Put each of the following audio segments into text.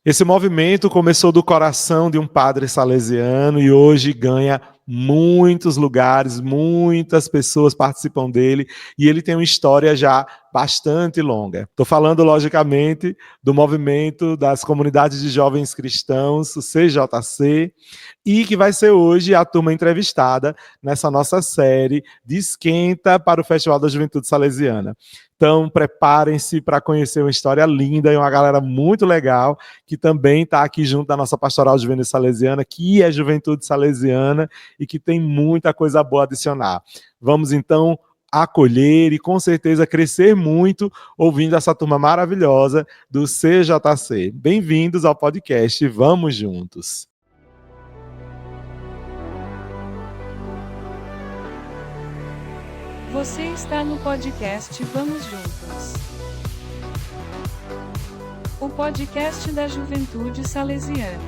Esse movimento começou do coração de um padre salesiano e hoje ganha muitos lugares, muitas pessoas participam dele e ele tem uma história já bastante longa. Estou falando, logicamente, do movimento das comunidades de jovens cristãos, o CJC, e que vai ser hoje a turma entrevistada nessa nossa série de Esquenta para o Festival da Juventude Salesiana. Então, preparem-se para conhecer uma história linda e uma galera muito legal que também está aqui junto da nossa Pastoral Juvenil Salesiana, que é Juventude Salesiana e que tem muita coisa boa a adicionar. Vamos, então, acolher e, com certeza, crescer muito ouvindo essa turma maravilhosa do CJC. Bem-vindos ao podcast Vamos Juntos. Você está no podcast Vamos Juntos. O podcast da Juventude Salesiana.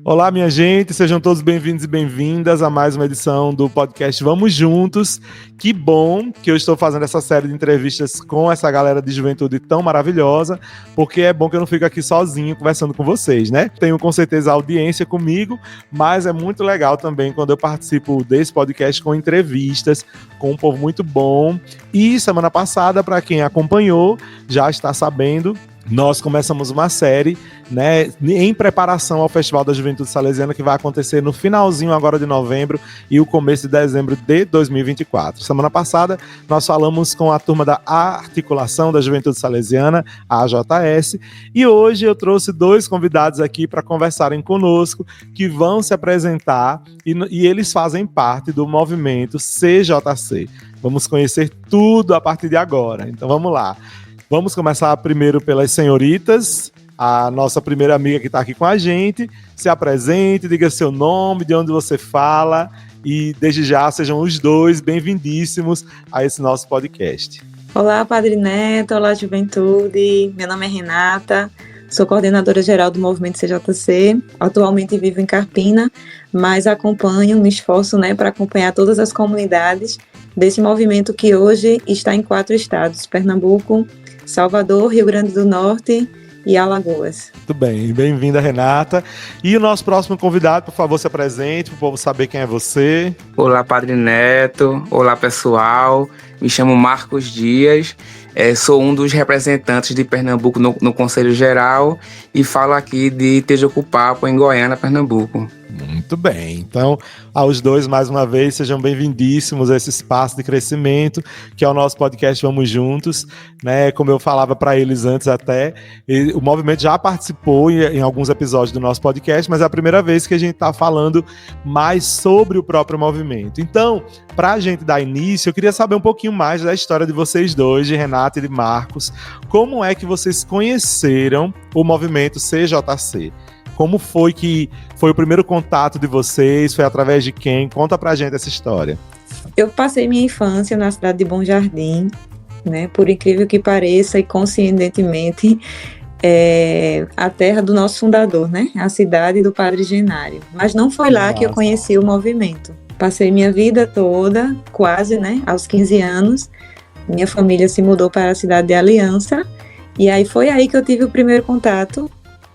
Olá, minha gente, sejam todos bem-vindos e bem-vindas a mais uma edição do podcast Vamos Juntos. Que bom que eu estou fazendo essa série de entrevistas com essa galera de juventude tão maravilhosa, porque é bom que eu não fico aqui sozinho conversando com vocês, né? Tenho com certeza a audiência comigo, mas é muito legal também quando eu participo desse podcast com entrevistas, com um povo muito bom. E semana passada, para quem acompanhou, já está sabendo, nós começamos uma série, né, em preparação ao Festival da Juventude Salesiana, que vai acontecer no finalzinho agora de novembro e o começo de dezembro de 2024. Semana passada, nós falamos com a turma da Articulação da Juventude Salesiana, a AJS, e hoje eu trouxe dois convidados aqui para conversarem conosco, que vão se apresentar e eles fazem parte do movimento CJC. Vamos conhecer tudo a partir de agora, então vamos lá. Vamos começar primeiro pelas senhoritas, a nossa primeira amiga que está aqui com a gente. Se apresente, diga seu nome, de onde você fala e desde já sejam os dois bem-vindíssimos a esse nosso podcast. Olá, Padre Neto, olá, Juventude. Meu nome é Renata, sou coordenadora geral do movimento CJC. Atualmente vivo em Carpina, mas acompanho, me esforço, para acompanhar todas as comunidades desse movimento que hoje está em 4 estados: Pernambuco, Salvador, Rio Grande do Norte e Alagoas. Muito bem, bem-vinda, Renata. E o nosso próximo convidado, por favor, se apresente, para o povo saber quem é você. Olá, Padre Neto. Olá, pessoal. Me chamo Marcos Dias. Sou um dos representantes de Pernambuco no Conselho Geral e falo aqui de Tejocupapo, em Goiânia, Pernambuco. Muito bem, então aos dois mais uma vez sejam bem-vindíssimos a esse espaço de crescimento que é o nosso podcast Vamos Juntos, né? Como eu falava para eles antes até, o movimento já participou em alguns episódios do nosso podcast, mas é a primeira vez que a gente está falando mais sobre o próprio movimento. Então, para a gente dar início, eu queria saber um pouquinho mais da história de vocês dois, de Renata e de Marcos. Como é que vocês conheceram o movimento CJC? Como foi que foi o primeiro contato de vocês? Foi através de quem? Conta pra gente essa história. Eu passei minha infância na cidade de Bom Jardim, por incrível que pareça e coincidentemente, a terra do nosso fundador, a cidade do Padre Genário. Mas não foi lá que eu conheci o movimento. Passei minha vida toda, quase, aos 15 anos, minha família se mudou para a cidade de Aliança, e aí foi aí que eu tive o primeiro contato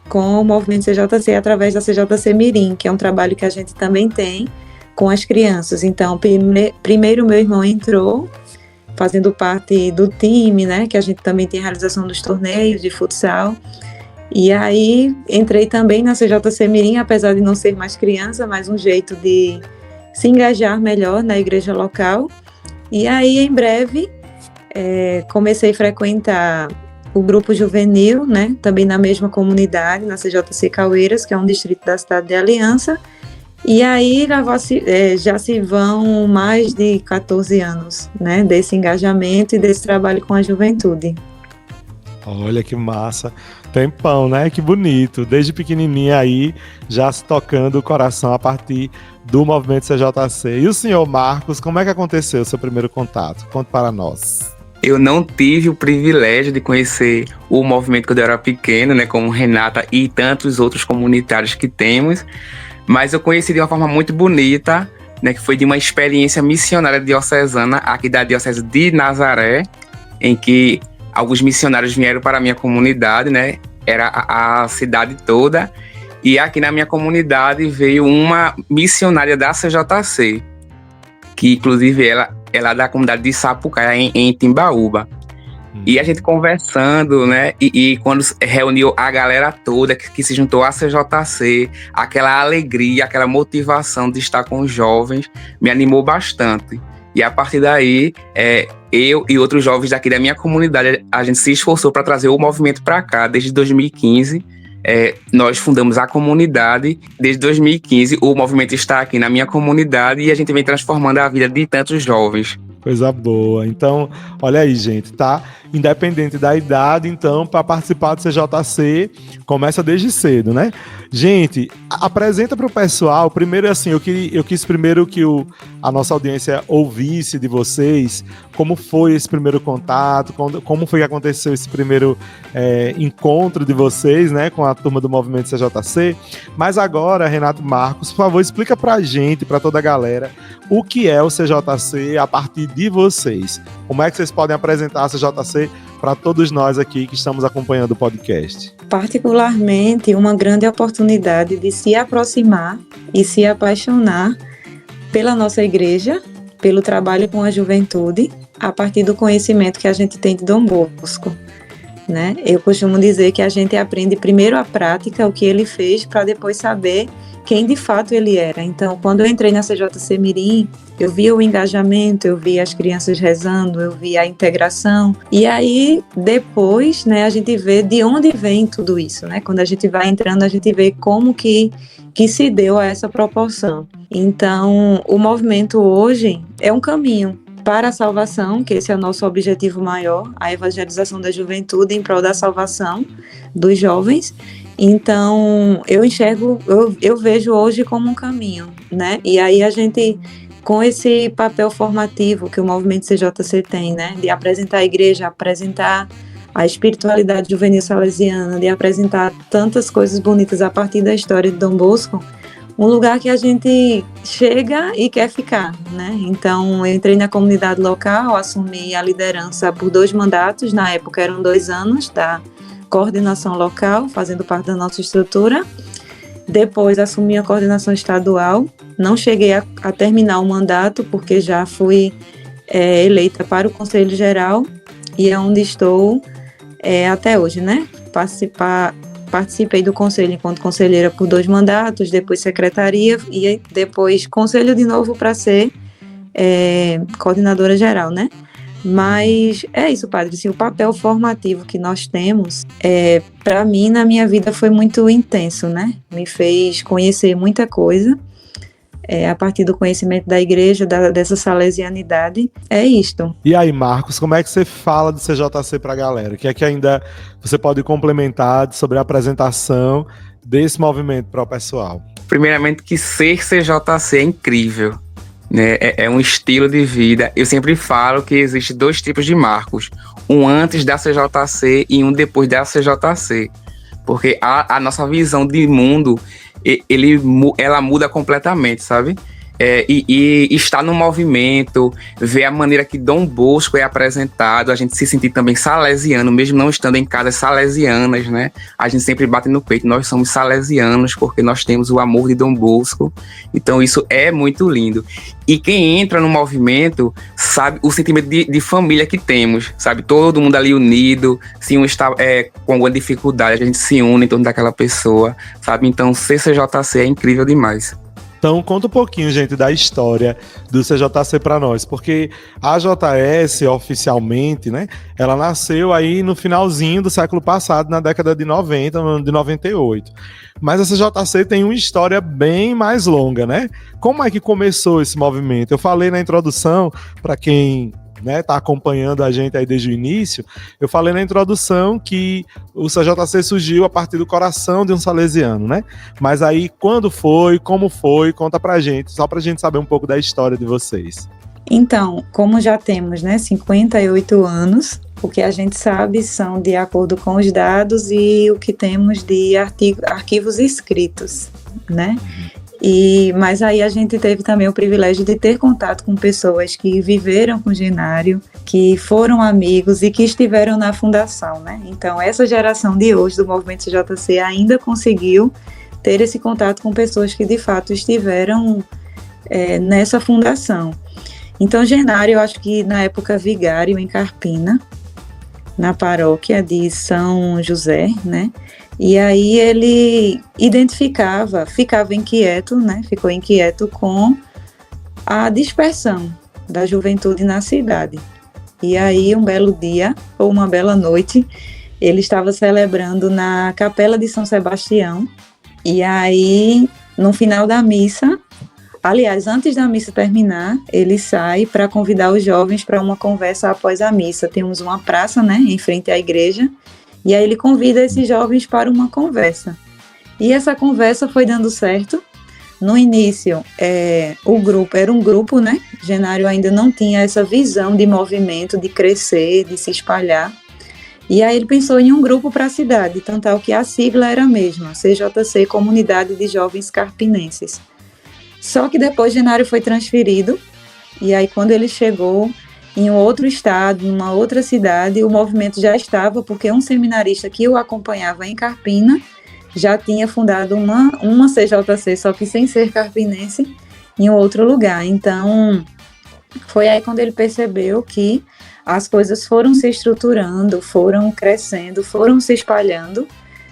com o movimento CJC através da CJC Mirim, que é um trabalho que a gente também tem com as crianças. Então, primeiro meu irmão entrou, fazendo parte do time, que a gente também tem a realização dos torneios de futsal. E aí, entrei também na CJC Mirim, apesar de não ser mais criança, mas um jeito de se engajar melhor na igreja local. E aí, em breve, comecei a frequentar o grupo juvenil, também na mesma comunidade, na CJC Caueiras, que é um distrito da cidade de Aliança. E aí já se vão mais de 14 anos, desse engajamento e desse trabalho com a juventude. Olha que massa, tempão, que bonito, desde pequenininha aí, já se tocando o coração a partir do movimento CJC. E o senhor Marcos, como é que aconteceu o seu primeiro contato? Conte para nós. eu não tive o privilégio de conhecer o movimento quando eu era pequeno, né, como Renata e tantos outros comunitários que temos, mas eu conheci de uma forma muito bonita, né, que foi de uma experiência missionária diocesana aqui da Diocese de Nazaré, em que alguns missionários vieram para a minha comunidade, né, era a cidade toda, e aqui na minha comunidade veio uma missionária da CJC, que inclusive ela é da comunidade de Sapucaia, em Timbaúba. E a gente conversando, né, e quando reuniu a galera toda que se juntou à CJC, aquela alegria, aquela motivação de estar com os jovens, me animou bastante. E a partir daí, eu e outros jovens daqui da minha comunidade, a gente se esforçou para trazer o movimento para cá. Desde 2015, nós fundamos a comunidade. Desde 2015, o movimento está aqui na minha comunidade e a gente vem transformando a vida de tantos jovens. Coisa boa. Então, olha aí, gente, tá? Independente da idade, então, para participar do CJC, começa desde cedo, né? Gente, apresenta para o pessoal. Primeiro, assim, eu quis primeiro que a nossa audiência ouvisse de vocês como foi esse primeiro contato, como foi que aconteceu esse primeiro encontro de vocês, né, com a turma do Movimento CJC. Mas agora, Renato Marcos, por favor, explica para a gente, para toda a galera, o que é o CJC a partir de vocês. Como é que vocês podem apresentar a CJC para todos nós aqui que estamos acompanhando o podcast? Particularmente, uma grande oportunidade de se aproximar e se apaixonar pela nossa igreja, pelo trabalho com a juventude, a partir do conhecimento que a gente tem de Dom Bosco, né? Eu costumo dizer que a gente aprende primeiro a prática, o que ele fez, para depois saber quem de fato ele era. Então, quando eu entrei na CJC Mirim, eu via o engajamento, eu via as crianças rezando, eu via a integração. E aí, depois, né, a gente vê de onde vem tudo isso, né? Quando a gente vai entrando, a gente vê como que se deu a essa proporção. Então, o movimento hoje é um caminho para a salvação, que esse é o nosso objetivo maior, a evangelização da juventude em prol da salvação dos jovens. Então, eu vejo hoje como um caminho, né? E aí a gente, com esse papel formativo que o movimento CJC tem, né? De apresentar a igreja, apresentar a espiritualidade juvenil salesiana, de apresentar tantas coisas bonitas a partir da história de Dom Bosco, um lugar que a gente chega e quer ficar, né? Então, eu entrei na comunidade local, assumi a liderança por 2 mandatos, na época eram 2 anos da coordenação local, fazendo parte da nossa estrutura. Depois assumi a coordenação estadual, não cheguei a terminar o mandato, porque já fui eleita para o Conselho Geral, e é onde estou até hoje, né? Participei do conselho enquanto conselheira por 2 mandatos, depois secretaria e depois conselho de novo para ser coordenadora geral, né? Mas é isso, padre, assim, o papel formativo que nós temos, para mim, na minha vida foi muito intenso, né? Me fez conhecer muita coisa, a partir do conhecimento da igreja, dessa salesianidade, é isto. E aí, Marcos, como é que você fala do CJC pra galera? O que é que ainda você pode complementar sobre a apresentação desse movimento para o pessoal? Primeiramente, que ser CJC é incrível, né? É um estilo de vida. Eu sempre falo que existe 2 tipos de Marcos, um antes da CJC e um depois da CJC, porque a nossa visão de mundo, ela muda completamente, sabe? E estar no movimento, ver a maneira que Dom Bosco é apresentado, a gente se sentir também salesiano, mesmo não estando em casas salesianas, né? A gente sempre bate no peito, nós somos salesianos porque nós temos o amor de Dom Bosco, então isso é muito lindo. E quem entra no movimento sabe o sentimento de família que temos, sabe? Todo mundo ali unido, se um está com alguma dificuldade, a gente se une em torno daquela pessoa, sabe? Então, CCJC é incrível demais. Então, conta um pouquinho, gente, da história do CJC para nós, porque a JS, oficialmente, né, ela nasceu aí no finalzinho do século passado, na década de 90, de 98. Mas a CJC tem uma história bem mais longa, né? Como é que começou esse movimento? Eu falei na introdução, para quem tá acompanhando a gente aí desde o início, eu falei na introdução que o CJC surgiu a partir do coração de um salesiano, né? Mas aí, quando foi, como foi, conta pra gente, só pra gente saber um pouco da história de vocês. Então, como já temos, né, 58 anos, o que a gente sabe são de acordo com os dados e o que temos de arquivos escritos, né? Mas aí a gente teve também o privilégio de ter contato com pessoas que viveram com o Genário, que foram amigos e que estiveram na fundação, né? Então, essa geração de hoje do Movimento CJC ainda conseguiu ter esse contato com pessoas que de fato estiveram nessa fundação. Então, Genário, eu acho que na época vigário em Carpina, na paróquia de São José, né? E aí ele ficava inquieto, né? Ficou inquieto com a dispersão da juventude na cidade. E aí, um belo dia, ou uma bela noite, ele estava celebrando na Capela de São Sebastião. E aí, no final da missa, aliás, antes da missa terminar, ele sai para convidar os jovens para uma conversa após a missa. Temos uma praça, né, em frente à igreja, e aí ele convida esses jovens para uma conversa. E essa conversa foi dando certo. No início, o grupo era um grupo, né? Genário ainda não tinha essa visão de movimento, de crescer, de se espalhar. E aí ele pensou em um grupo para a cidade, tanto é que a sigla era a mesma, CJC, Comunidade de Jovens Carpinenses. Só que depois Genário foi transferido, e aí quando ele chegou em um outro estado, numa outra cidade, o movimento já estava, porque um seminarista que o acompanhava em Carpina já tinha fundado uma CJC, só que sem ser carpinense, em outro lugar. Então, foi aí quando ele percebeu que as coisas foram se estruturando, foram crescendo, foram se espalhando,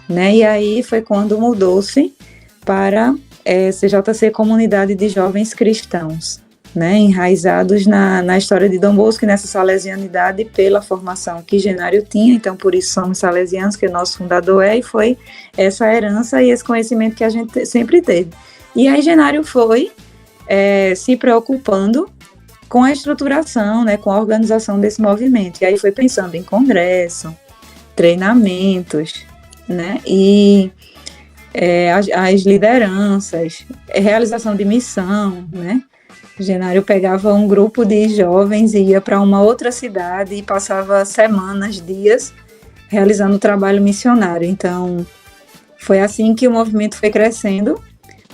né? E aí foi quando mudou-se para CJC Comunidade de Jovens Cristãos, né? Enraizados na história de Dom Bosco e nessa salesianidade pela formação que Genário tinha. Então, por isso somos salesianos, que o nosso fundador e foi essa herança e esse conhecimento que a gente sempre teve. E aí Genário foi se preocupando com a estruturação, né, com a organização desse movimento. E aí foi pensando em congresso, treinamentos, né, e as lideranças, realização de missão, né. Genário pegava um grupo de jovens e ia para uma outra cidade e passava semanas, dias, realizando trabalho missionário. Então, foi assim que o movimento foi crescendo.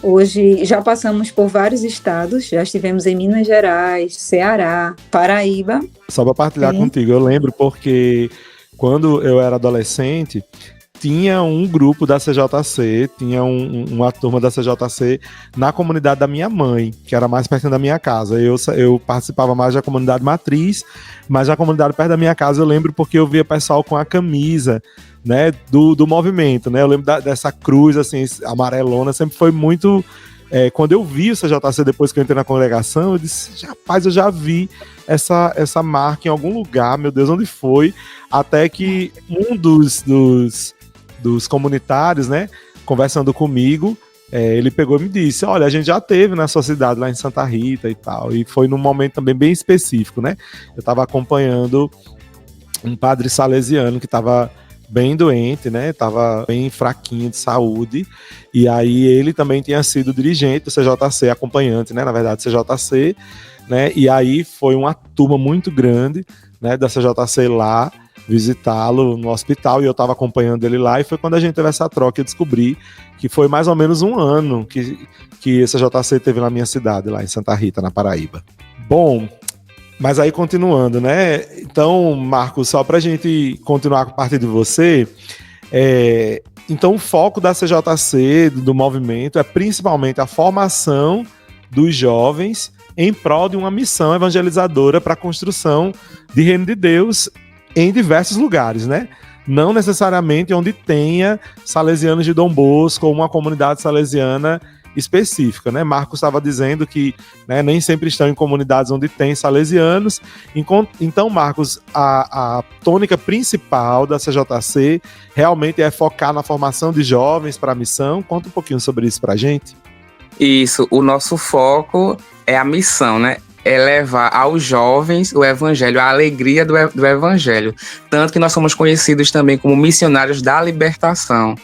Hoje já passamos por vários estados, já estivemos em Minas Gerais, Ceará, Paraíba. Só para partilhar contigo, eu lembro porque quando eu era adolescente, tinha um grupo da CJC, tinha uma turma da CJC na comunidade da minha mãe, que era mais perto da minha casa. Eu participava mais da comunidade matriz, mas a comunidade perto da minha casa eu lembro porque eu via pessoal com a camisa, né, do movimento, né? Eu lembro dessa cruz, assim, amarelona, sempre foi muito... quando eu vi o CJC depois que eu entrei na congregação, eu disse, rapaz, eu já vi essa marca em algum lugar, meu Deus, onde foi? Até que um dos comunitários, né, conversando comigo, ele pegou e me disse, olha, a gente já teve na sua cidade, lá em Santa Rita e tal, e foi num momento também bem específico, né? Eu estava acompanhando um padre salesiano que estava bem doente, né? Tava bem fraquinho de saúde, e aí ele também tinha sido dirigente do CJC, acompanhante, né? Na verdade, CJC, né? E aí foi uma turma muito grande, né? Da CJC lá visitá-lo no hospital, e eu tava acompanhando ele lá, e foi quando a gente teve essa troca e eu descobri que foi mais ou menos um ano que esse CJC teve na minha cidade, lá em Santa Rita, na Paraíba. Bom, mas aí continuando, né? Então, Marcos, só pra gente continuar a partir de você, então o foco da CJC, do movimento, é principalmente a formação dos jovens em prol de uma missão evangelizadora para a construção de reino de Deus em diversos lugares, né? Não necessariamente onde tenha salesianos de Dom Bosco ou uma comunidade salesiana específica, né? Marcos estava dizendo que, né, nem sempre estão em comunidades onde tem salesianos. Então, Marcos, a tônica principal da CJC realmente é focar na formação de jovens para a missão. Conta um pouquinho sobre isso para a gente. Isso, o nosso foco é a missão, né? É levar aos jovens o evangelho, a alegria do evangelho. Tanto que nós somos conhecidos também como missionários da libertação.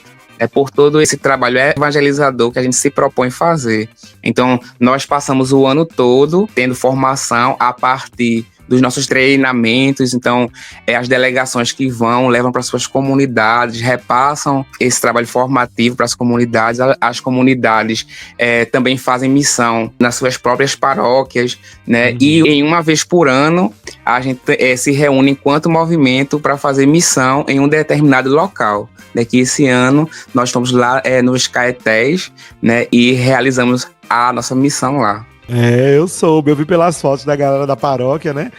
por todo esse trabalho evangelizador que a gente se propõe fazer. Então, nós passamos o ano todo tendo formação a partir dos nossos treinamentos. Então, as delegações que levam para suas comunidades, repassam esse trabalho formativo para as comunidades. As comunidades também fazem missão nas suas próprias paróquias, né? E em uma vez por ano, a gente se reúne enquanto movimento para fazer missão em um determinado local. Que esse ano nós estamos lá nos Caetés, né? E realizamos a nossa missão lá. Eu soube, eu vi pelas fotos da galera da paróquia, né?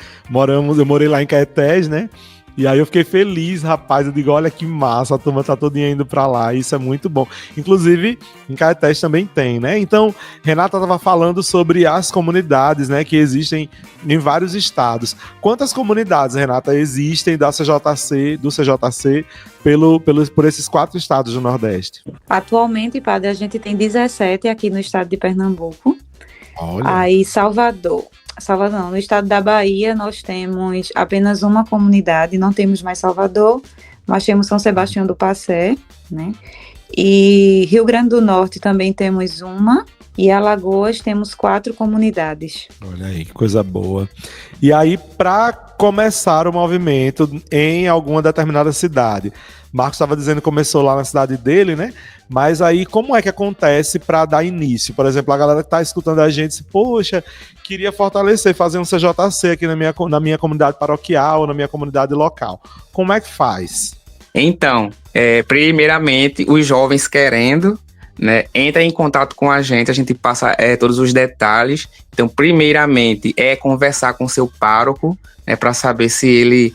Eu morei lá em Caetés, né? E aí eu fiquei feliz, rapaz. Eu digo, olha que massa, a turma tá todinha indo pra lá. Isso é muito bom. Inclusive, em Caetés também tem, né? Então, Renata tava falando sobre as comunidades, né? Que existem em vários estados. Quantas comunidades, Renata, existem do CJC por esses 4 estados do Nordeste? Atualmente, padre, a gente tem 17 aqui no estado de Pernambuco. Olha. Aí, Salvador não, no estado da Bahia nós temos apenas uma comunidade, não temos mais Salvador, mas temos São Sebastião do Passé, né? E Rio Grande do Norte também temos uma, e Alagoas temos 4 comunidades. Olha aí, que coisa boa. E aí, para começar o movimento em alguma determinada cidade, Marcos estava dizendo que começou lá na cidade dele, né? Mas aí, como é que acontece para dar início? Por exemplo, a galera que está escutando a gente diz, poxa, queria fortalecer, fazer um CJC aqui na minha comunidade paroquial, na minha comunidade local. Como é que faz? Então, primeiramente, os jovens querendo, né, entra em contato com a gente passa todos os detalhes. Então, primeiramente, conversar com o seu pároco, para saber se ele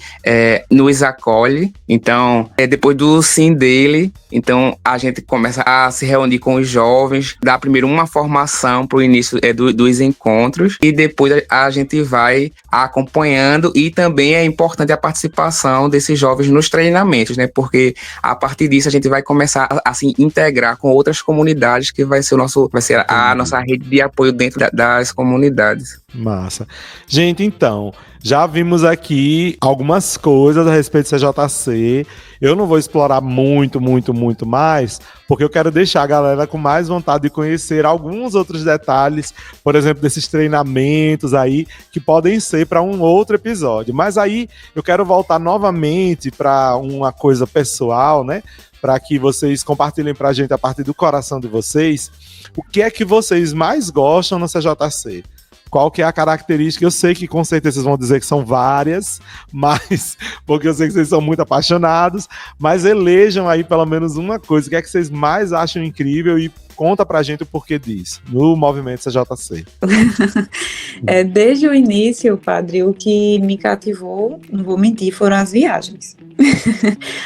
nos acolhe. Então, depois do sim dele, então a gente começa a se reunir com os jovens, dar primeiro uma formação para o início dos encontros, e depois a gente vai acompanhando, e também é importante a participação desses jovens nos treinamentos, né? Porque a partir disso a gente vai começar a se integrar com outras comunidades, que vai ser a nossa rede de apoio dentro das comunidades. Massa. Gente, então, já vimos aqui algumas coisas a respeito do CJC. Eu não vou explorar muito mais, porque eu quero deixar a galera com mais vontade de conhecer alguns outros detalhes, por exemplo, desses treinamentos aí, que podem ser para um outro episódio. Mas aí eu quero voltar novamente para uma coisa pessoal, né? Para que vocês compartilhem para a gente, a partir do coração de vocês, o que é que vocês mais gostam no CJC. Qual que é a característica? Eu sei que com certeza vocês vão dizer que são várias, mas porque eu sei que vocês são muito apaixonados, mas elejam aí pelo menos uma coisa. O que é que vocês mais acham incrível e conta pra gente o porquê disso, no movimento CJC. Desde o início, padre, o que me cativou, não vou mentir, foram as viagens.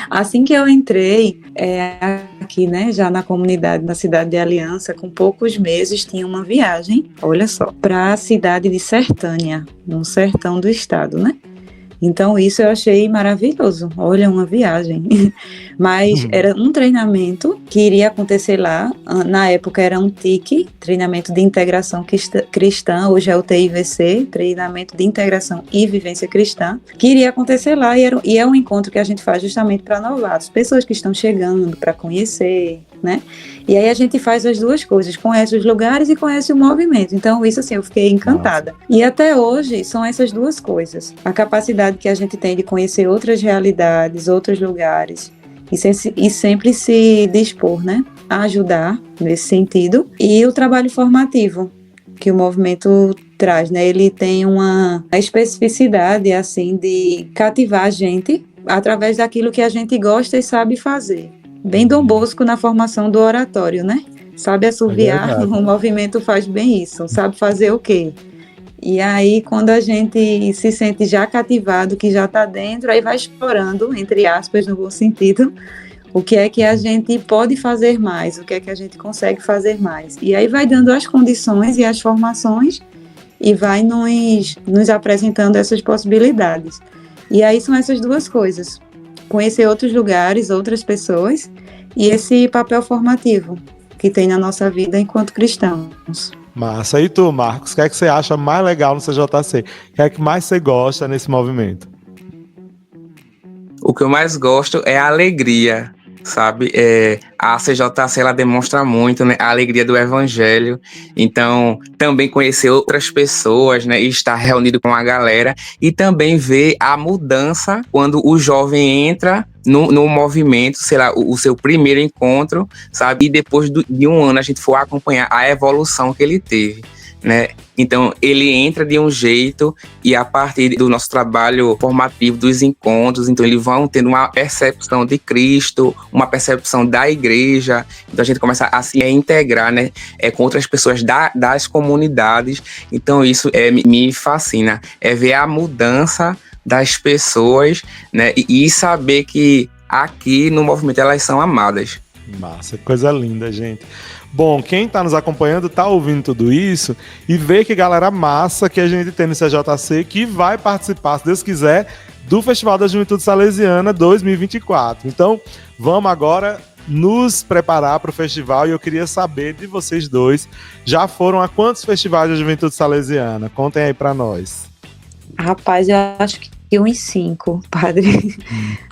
Assim que eu entrei aqui, né, já na comunidade, na cidade de Aliança, com poucos meses, tinha uma viagem, olha só, para a cidade de Sertânia, no sertão do estado, né? Então, isso eu achei maravilhoso. Olha, uma viagem. Mas era um treinamento que iria acontecer lá. Na época era um TIC, treinamento de integração cristã. Hoje é o TIVC, treinamento de integração e vivência cristã, que iria acontecer lá. E é um encontro que a gente faz justamente para novatos, pessoas que estão chegando para conhecer, né? E aí a gente faz as duas coisas, conhece os lugares e conhece o movimento. Então, isso assim, eu fiquei encantada. Nossa. E até hoje são essas duas coisas. A capacidade que a gente tem de conhecer outras realidades, outros lugares, e sempre se dispor, né, a ajudar nesse sentido. E o trabalho formativo que o movimento traz, né? Ele tem uma especificidade, assim, de cativar a gente através daquilo que a gente gosta e sabe fazer. Bem Dom Bosco na formação do oratório, né? Sabe assoviar, o movimento faz bem isso. Sabe fazer o quê? E aí, quando a gente se sente já cativado, que já está dentro, aí vai explorando, entre aspas, no bom sentido, o que é que a gente pode fazer mais, o que é que a gente consegue fazer mais. E aí vai dando as condições e as formações e vai nos apresentando essas possibilidades. E aí são essas duas coisas. Conhecer outros lugares, outras pessoas, e esse papel formativo que tem na nossa vida enquanto cristãos. Massa. E tu, Marcos, o que é que você acha mais legal no CJC? O que é que mais você gosta nesse movimento? O que eu mais gosto é a alegria, sabe? A CJC, ela demonstra muito, né, a alegria do evangelho. Então, também conhecer outras pessoas, né, e estar reunido com a galera, e também ver a mudança quando o jovem entra no movimento, sei lá, o seu primeiro encontro, sabe? E depois de um ano a gente for acompanhar a evolução que ele teve, né? Então, ele entra de um jeito e a partir do nosso trabalho formativo, dos encontros, então eles vão tendo uma percepção de Cristo, uma percepção da igreja. Então, a gente começa a se integrar, né, com outras pessoas das comunidades. Então, isso me fascina. É ver a mudança das pessoas, né, e saber que aqui no movimento elas são amadas. Massa, coisa linda, gente. Bom, quem está nos acompanhando está ouvindo tudo isso e vê que galera massa que a gente tem no CJC que vai participar, se Deus quiser, do Festival da Juventude Salesiana 2024. Então, vamos agora nos preparar para o festival e eu queria saber de vocês dois, já foram a quantos festivais da Juventude Salesiana? Contem aí para nós. Rapaz, eu acho que uns 5, padre.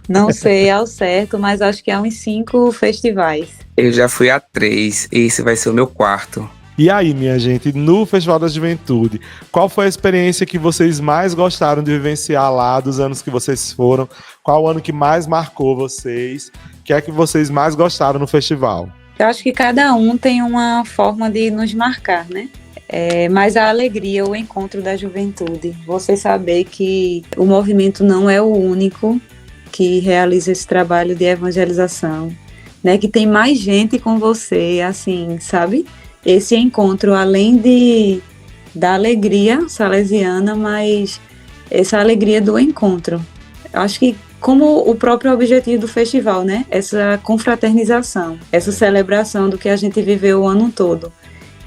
Não sei ao certo, mas acho que há uns 5 festivais. Eu já fui a 3, esse vai ser o meu 4. E aí, minha gente, no Festival da Juventude, qual foi a experiência que vocês mais gostaram de vivenciar lá dos anos que vocês foram? Qual o ano que mais marcou vocês? O que é que vocês mais gostaram no festival? Eu acho que cada um tem uma forma de nos marcar, né? Mas a alegria, o encontro da juventude, você saber que o movimento não é o único que realiza esse trabalho de evangelização, né? Que tem mais gente com você, assim, sabe? Esse encontro, além da alegria salesiana, mas essa alegria do encontro. Eu acho que como o próprio objetivo do festival, né? Essa confraternização, essa celebração do que a gente viveu o ano todo.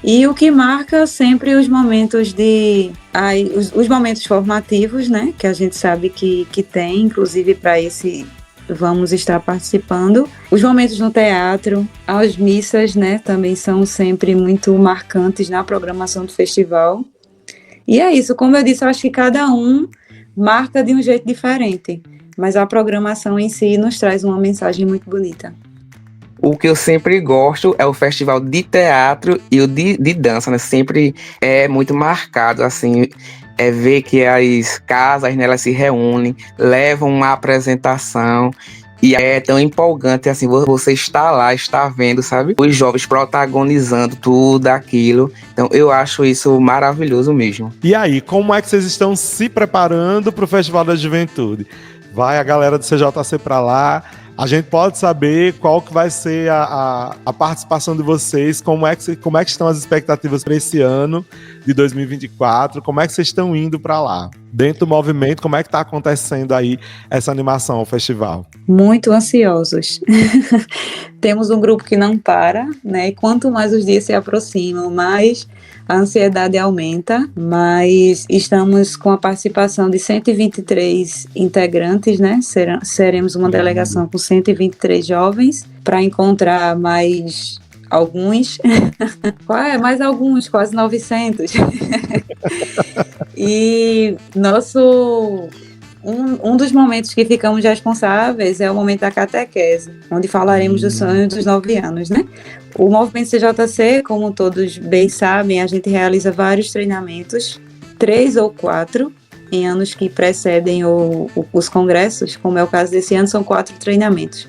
E o que marca sempre os momentos os momentos formativos, né? Que a gente sabe que tem, inclusive para esse vamos estar participando. Os momentos no teatro, as missas, né? Também são sempre muito marcantes na programação do festival. E é isso, como eu disse, eu acho que cada um marca de um jeito diferente. Mas a programação em si nos traz uma mensagem muito bonita. O que eu sempre gosto é o festival de teatro e o de dança, né? Sempre é muito marcado, assim, ver que as casas, né, elas se reúnem, levam uma apresentação e é tão empolgante, assim, você está lá, está vendo, sabe? Os jovens protagonizando tudo aquilo. Então, eu acho isso maravilhoso mesmo. E aí, como é que vocês estão se preparando para o Festival da Juventude? Vai a galera do CJC para lá? A gente pode saber qual que vai ser a participação de vocês, como é que estão as expectativas para esse ano de 2024, como é que vocês estão indo para lá? Dentro do movimento, como é que está acontecendo aí essa animação ao festival? Muito ansiosos. Temos um grupo que não para, né? E quanto mais os dias se aproximam, mais a ansiedade aumenta, mas estamos com a participação de 123 integrantes, né? Seremos uma delegação com 123 jovens para encontrar mais alguns, mais alguns, quase 900. E um dos momentos que ficamos responsáveis é o momento da catequese, onde falaremos do sonho dos 9 anos, né? O movimento CJC, como todos bem sabem, a gente realiza vários treinamentos, 3 ou 4, em anos que precedem os congressos, como é o caso desse ano, são 4 treinamentos.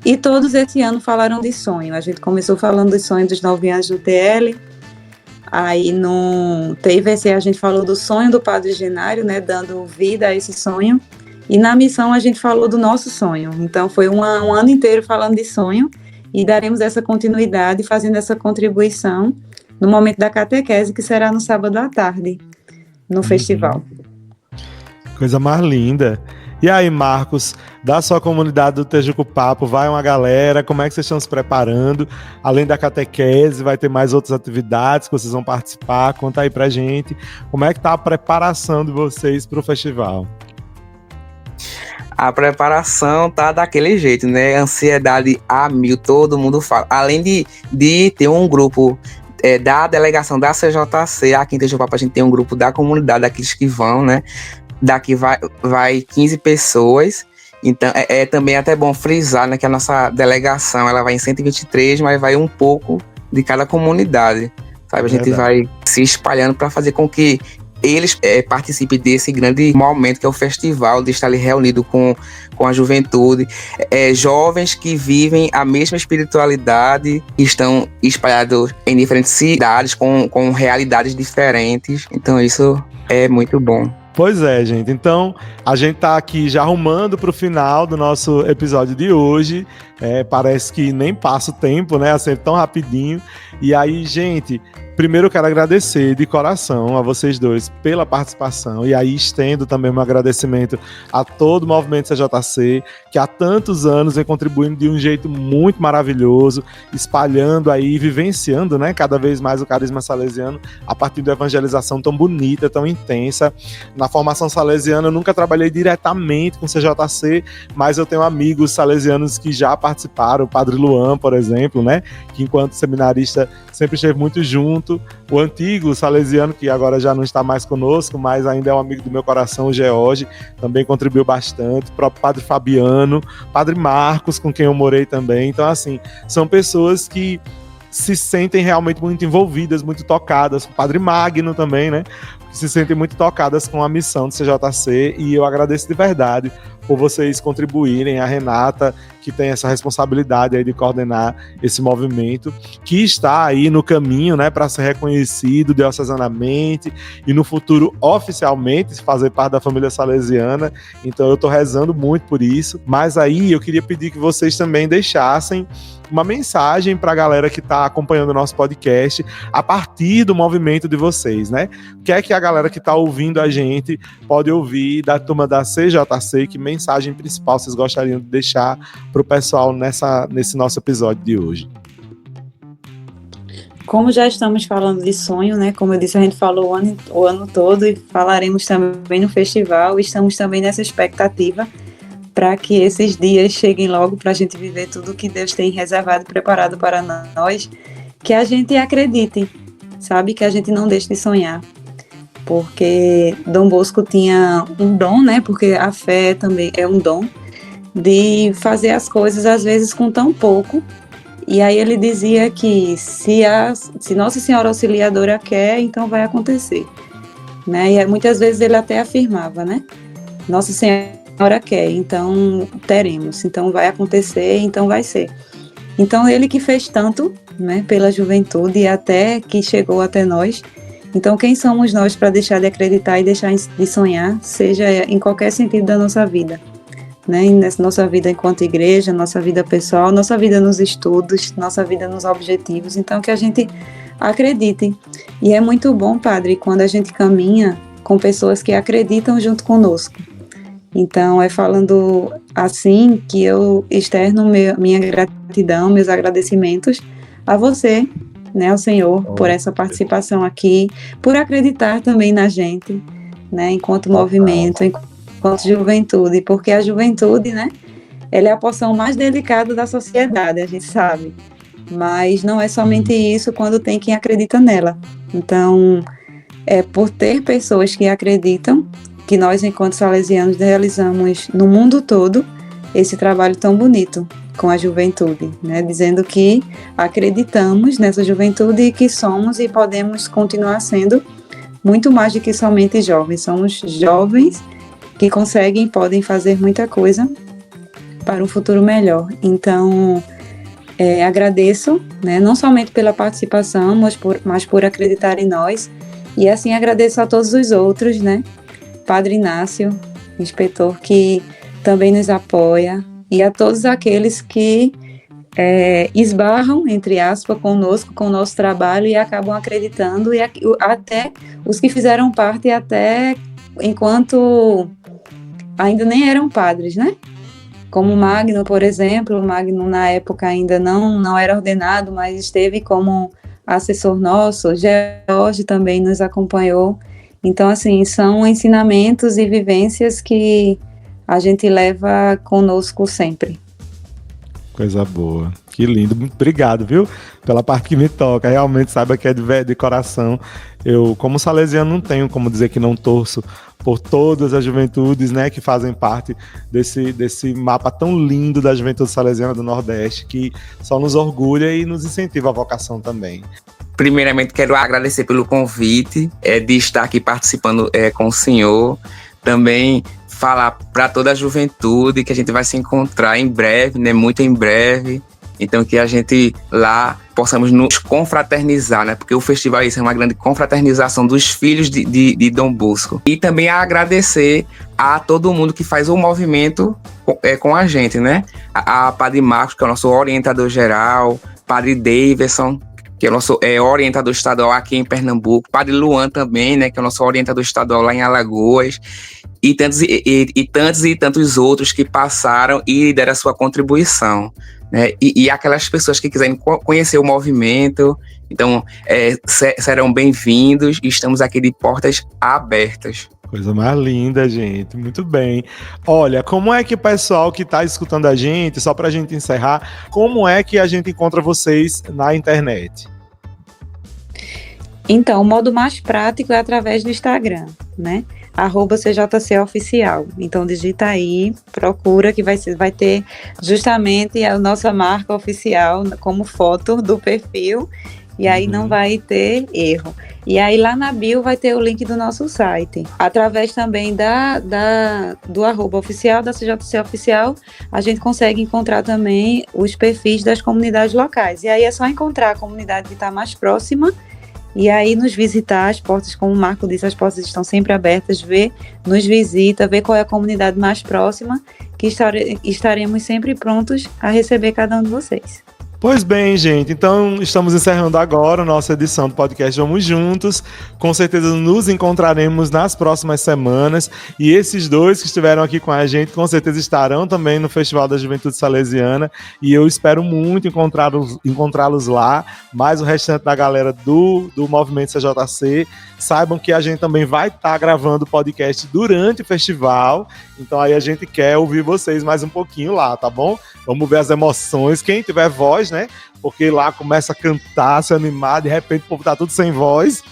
E todos esse ano falaram de sonho. A gente começou falando do sonho dos 9 anos do TL, aí no TIVC a gente falou do sonho do Padre Genário, né, dando vida a esse sonho, e na missão a gente falou do nosso sonho. Então foi um ano inteiro falando de sonho, e daremos essa continuidade, fazendo essa contribuição no momento da catequese, que será no sábado à tarde, no festival. Coisa mais linda. E aí, Marcos, da sua comunidade do Tejuco Papo, vai uma galera, como é que vocês estão se preparando? Além da catequese, vai ter mais outras atividades que vocês vão participar? Conta aí pra gente, como é que tá a preparação de vocês pro festival? A preparação tá daquele jeito, né? Ansiedade a mil, todo mundo fala. Além de ter um grupo da delegação da CJC, aqui em Tejuco Papo a gente tem um grupo da comunidade, daqueles que vão, né? Daqui vai 15 pessoas Então, é também até bom frisar, né, que a nossa delegação, ela vai em 123, mas vai um pouco de cada comunidade, sabe? A gente vai se espalhando para fazer com que eles participem desse grande momento que é o festival, de estar ali reunido com a juventude, jovens que vivem a mesma espiritualidade, estão espalhados em diferentes cidades, com realidades diferentes. Então isso é muito bom. Pois é, gente. Então, a gente tá aqui já arrumando pro final do nosso episódio de hoje. Parece que nem passa o tempo, né? Assim, tão rapidinho. E aí, gente, primeiro eu quero agradecer de coração a vocês dois pela participação. E aí estendo também um agradecimento a todo o movimento CJC, que há tantos anos vem contribuindo de um jeito muito maravilhoso, espalhando aí, vivenciando, né, cada vez mais o carisma salesiano a partir da evangelização tão bonita, tão intensa. Na formação salesiana eu nunca trabalhei diretamente com CJC, mas eu tenho amigos salesianos que já participaram, o Padre Luan, por exemplo, né, que enquanto seminarista sempre esteve muito junto. O antigo salesiano, que agora já não está mais conosco, mas ainda é um amigo do meu coração, o George, também contribuiu bastante. O próprio Padre Fabiano, Padre Marcos, com quem eu morei também. Então, assim, são pessoas que se sentem realmente muito envolvidas, muito tocadas. O Padre Magno também, né? Que se sentem muito tocadas com a missão do CJC, e eu agradeço de verdade por vocês contribuírem, a Renata, que tem essa responsabilidade aí de coordenar esse movimento, que está aí no caminho, né, para ser reconhecido diocesanamente e no futuro oficialmente fazer parte da família salesiana. Então eu estou rezando muito por isso, mas aí eu queria pedir que vocês também deixassem uma mensagem para a galera que está acompanhando o nosso podcast a partir do movimento de vocês, né? O que é que a galera que está ouvindo a gente pode ouvir da turma da CJC? Que mensagem principal vocês gostariam de deixar para o pessoal nesse nosso episódio de hoje? Como já estamos falando de sonho, né? Como eu disse, a gente falou o ano todo e falaremos também no festival. Estamos também nessa expectativa para que esses dias cheguem logo, para a gente viver tudo que Deus tem reservado e preparado para nós, que a gente acredite, sabe? Que a gente não deixe de sonhar, porque Dom Bosco tinha um dom, né? Porque a fé também é um dom, de fazer as coisas às vezes com tão pouco. E aí ele dizia que se Nossa Senhora Auxiliadora quer, então vai acontecer, né? E muitas vezes ele até afirmava, né? Nossa Senhora quer, então teremos, então vai acontecer, então vai ser. Então ele que fez tanto, né, pela juventude e até que chegou até nós. Então quem somos nós para deixar de acreditar e deixar de sonhar, seja em qualquer sentido da nossa vida, né? Nessa nossa vida enquanto igreja, nossa vida pessoal, nossa vida nos estudos, nossa vida nos objetivos. Então que a gente acredite. E é muito bom, Padre, quando a gente caminha com pessoas que acreditam junto conosco. Então, é falando assim que eu externo minha gratidão, meus agradecimentos a você, né, ao Senhor, por essa participação aqui, por acreditar também na gente, né, enquanto movimento, enquanto juventude, porque a juventude, né, ela é a porção mais delicada da sociedade, a gente sabe, mas não é somente isso quando tem quem acredita nela. Então, é por ter pessoas que acreditam, que nós, enquanto salesianos, realizamos no mundo todo esse trabalho tão bonito com a juventude, né? Dizendo que acreditamos nessa juventude e que somos e podemos continuar sendo muito mais do que somente jovens. Somos jovens que conseguem e podem fazer muita coisa para um futuro melhor. Então, agradeço, né? Não somente pela participação, mas por acreditar em nós. E assim agradeço a todos os outros, né? Padre Inácio, inspetor, que também nos apoia, e a todos aqueles que esbarram, entre aspas, conosco, com o nosso trabalho e acabam acreditando, e até os que fizeram parte até enquanto ainda nem eram padres, né? Como o Magno, por exemplo. O Magno na época ainda não era ordenado, mas esteve como assessor nosso. O George também nos acompanhou. Então, assim, são ensinamentos e vivências que a gente leva conosco sempre. Coisa boa. Que lindo. Muito obrigado, viu? Pela parte que me toca. Realmente saiba que é de coração. Eu, como salesiano, não tenho como dizer que não torço por todas as juventudes, né, que fazem parte desse mapa tão lindo da juventude salesiana do Nordeste, que só nos orgulha e nos incentiva a vocação também. Primeiramente, quero agradecer pelo convite de estar aqui participando com o senhor. Também falar para toda a juventude que a gente vai se encontrar em breve, né, muito em breve. Então, que a gente lá possamos nos confraternizar, né? Porque o festival é uma grande confraternização dos filhos de Dom Bosco. E também agradecer a todo mundo que faz o movimento com a gente, né? A Padre Marcos, que é o nosso orientador geral, Padre Davidson, que é o nosso orientador estadual aqui em Pernambuco, Padre Luan também, né? Que é o nosso orientador estadual lá em Alagoas. E tantos outros que passaram e deram a sua contribuição. Né? E aquelas pessoas que quiserem conhecer o movimento, então serão bem-vindos e estamos aqui de portas abertas. Coisa mais linda, gente. Muito bem. Olha, como é que o pessoal que está escutando a gente, só para a gente encerrar, como é que a gente encontra vocês na internet? Então, o modo mais prático é através do Instagram, né? @CJCOficial. Então digita aí, procura que vai ter justamente a nossa marca oficial como foto do perfil, e aí não vai ter erro. E aí lá na bio vai ter o link do nosso site. Através também do @oficial, da CJC Oficial, a gente consegue encontrar também os perfis das comunidades locais. E aí é só encontrar a comunidade que está mais próxima e aí nos visitar. As portas, como o Marco disse, as portas estão sempre abertas. Nos visita, vê qual é a comunidade mais próxima, que estaremos sempre prontos a receber cada um de vocês. Pois bem, gente, então estamos encerrando agora a nossa edição do podcast Vamos Juntos. Com certeza nos encontraremos nas próximas semanas, e esses dois que estiveram aqui com a gente com certeza estarão também no Festival da Juventude Salesiana, e eu espero muito encontrá-los lá, mais o restante da galera do Movimento CJC. Saibam que a gente também vai estar gravando o podcast durante o festival, então aí a gente quer ouvir vocês mais um pouquinho lá, tá bom? Vamos ver as emoções, quem tiver voz, né? Porque lá começa a cantar, se animar, de repente o povo tá tudo sem voz,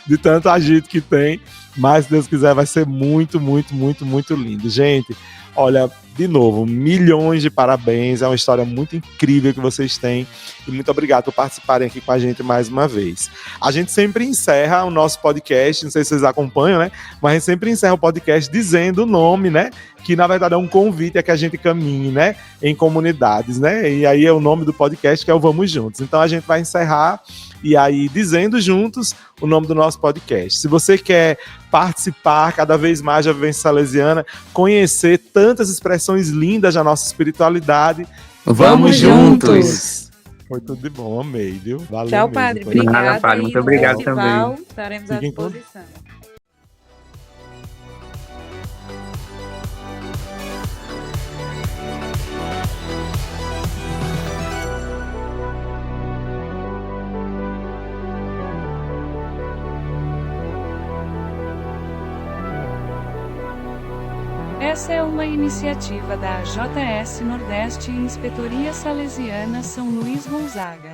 de tanto agito que tem, mas se Deus quiser vai ser muito, muito, muito, muito lindo. Gente, olha, de novo, milhões de parabéns, é uma história muito incrível que vocês têm, e muito obrigado por participarem aqui com a gente mais uma vez. A gente sempre encerra o nosso podcast, não sei se vocês acompanham, né? Mas a gente sempre encerra o podcast dizendo o nome, né? Que na verdade é um convite a que a gente caminhe, né? Em comunidades, né? E aí é o nome do podcast, que é o Vamos Juntos. Então a gente vai encerrar e aí dizendo juntos o nome do nosso podcast. Se você quer participar cada vez mais da vivência salesiana, conhecer tantas expressões lindas da nossa espiritualidade, Vamos juntos! Foi tudo de bom, amei, viu? Valeu. Tchau, mesmo, padre. foi Obrigada. Nada, padre, muito obrigado também. Estaremos à disposição. Essa é uma iniciativa da AJS Nordeste e Inspetoria Salesiana São Luís Gonzaga.